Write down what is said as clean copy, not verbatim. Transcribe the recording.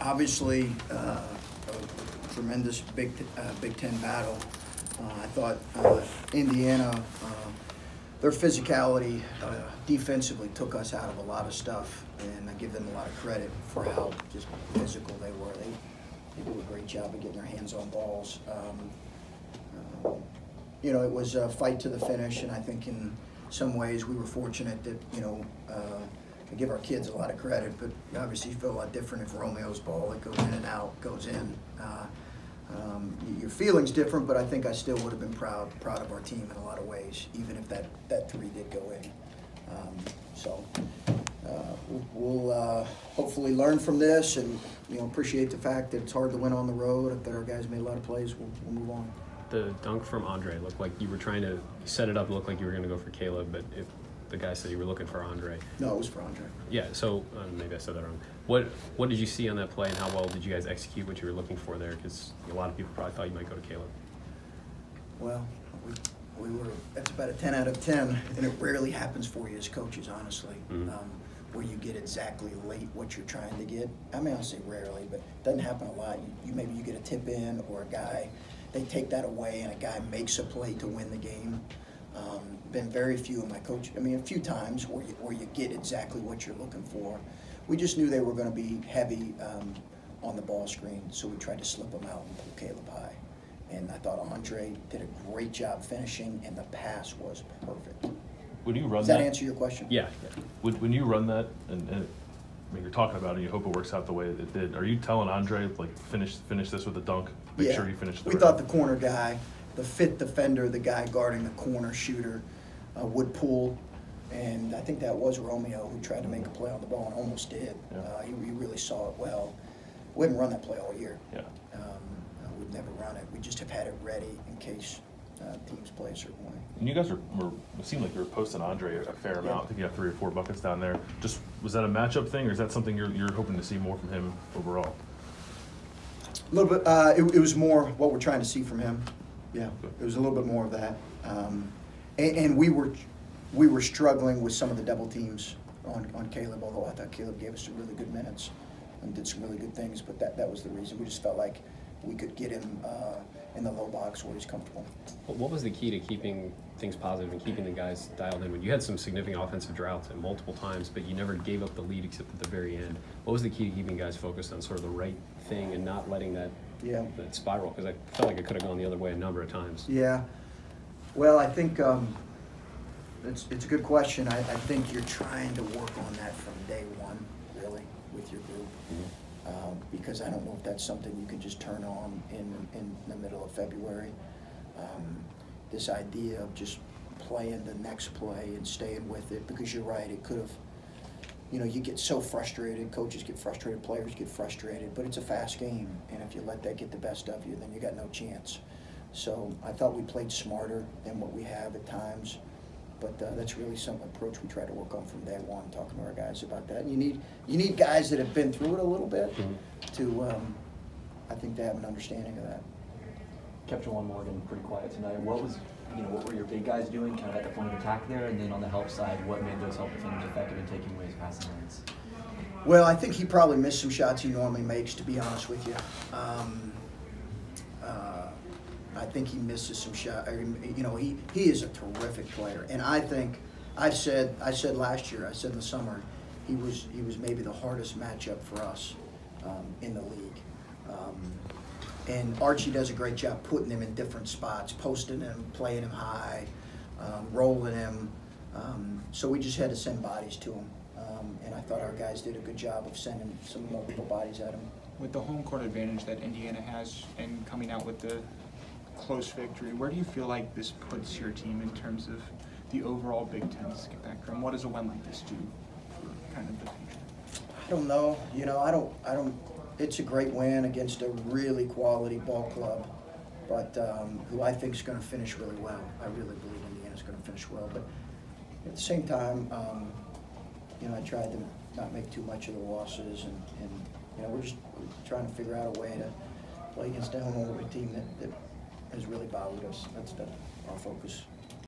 obviously a tremendous Big Ten battle. I thought Indiana, their physicality defensively took us out of a lot of stuff, and I give them a lot of credit for how just physical they were. They do a great job of getting their hands on balls. You know, it was a fight to the finish, and I think in some ways we were fortunate that, you know, I give our kids a lot of credit, but obviously you feel a lot different if Romeo's ball that goes in and out goes in. Your feeling's different, but I think I still would have been proud of our team in a lot of ways, even if that three did go in. We'll hopefully learn from this, and you know, appreciate the fact that it's hard to win on the road. That our guys made a lot of plays. We'll move on. The dunk from Andre looked like you were trying to set it up. It looked like you were going to go for Caleb, but the guy said you were looking for Andre. No, it was for Andre. Yeah, so maybe I said that wrong. What did you see on that play, and how well did you guys execute what you were looking for there? Because a lot of people probably thought you might go to Caleb. Well, we were. That's about a 10 out of 10, and it rarely happens for you as coaches, honestly, where you get exactly late what you're trying to get. I mean, I'll say rarely, but it doesn't happen a lot. Maybe you get a tip in, or a guy, they take that away, and a guy makes a play to win the game. Been very few of my coach. I mean, a few times where you get exactly what you're looking for. We just knew they were going to be heavy on the ball screen, so we tried to slip them out and pull Caleb high. And I thought Andre did a great job finishing, and the pass was perfect. When you run Does that answer your question? Yeah. When you run that, and I mean, you're talking about it, you hope it works out the way it did. Are you telling Andre, like, finish this with a dunk? Make sure you finish the We thought the corner guy, the fit defender, the guy guarding the corner shooter, would pull, and I think that was Romeo who tried to make a play on the ball and almost did. Yeah. He really saw it well. We haven't run that play all year. Yeah. We've never run it. We just have had it ready in case teams play a certain way. And you guys it seemed like you were posting Andre a fair amount. I think you have 3 or 4 buckets down there. Just, was that a matchup thing, or is that something you're hoping to see more from him overall? A little bit. It was more what we're trying to see from him. Yeah, it was a little bit more of that. And we were struggling with some of the double teams on Caleb, although I thought Caleb gave us some really good minutes and did some really good things, but that was the reason. We just felt like we could get him in the low box where he's comfortable. What was the key to keeping things positive and keeping the guys dialed in? When you had some significant offensive droughts and multiple times, but you never gave up the lead except at the very end. What was the key to keeping guys focused on sort of the right thing and not letting that spiral? Because I felt like it could have gone the other way a number of times. Yeah. Well, I think it's a good question. I think you're trying to work on that from day one, really, with your group. Because I don't know if that's something you can just turn on in the middle of February. This idea of just playing the next play and staying with it, because you're right, it could have, you know, you get so frustrated, coaches get frustrated, players get frustrated, but it's a fast game, and if you let that get the best of you, then you got no chance. So I thought we played smarter than what we have at times, but that's really some approach we try to work on from day one, talking to our guys about that. And you need guys that have been through it a little bit to, I think, to have an understanding of that. Kept Juwan Morgan pretty quiet tonight. What were your big guys doing kind of at the point of attack there, and then on the help side, what made those help defenders effective in taking away his passing lanes? Well, I think he probably missed some shots he normally makes, to be honest with you. I think he misses some shots. You know, he is a terrific player, and I think I said last year, I said in the summer, he was maybe the hardest matchup for us in the league. And Archie does a great job putting him in different spots, posting him, playing him high, rolling him. So we just had to send bodies to him, and I thought our guys did a good job of sending some multiple bodies at him. With the home court advantage that Indiana has and coming out with the close victory, where do you feel like this puts your team in terms of the overall Big Ten spectrum? What does a win like this do for kind of the future? I don't know. You know, I don't. It's a great win against a really quality ball club, but who I think is going to finish really well. I really believe Indiana's going to finish well. But at the same time, you know, I tried to not make too much of the losses, and you know, we're just trying to figure out a way to play against a home team that has really bothered us. That's our focus.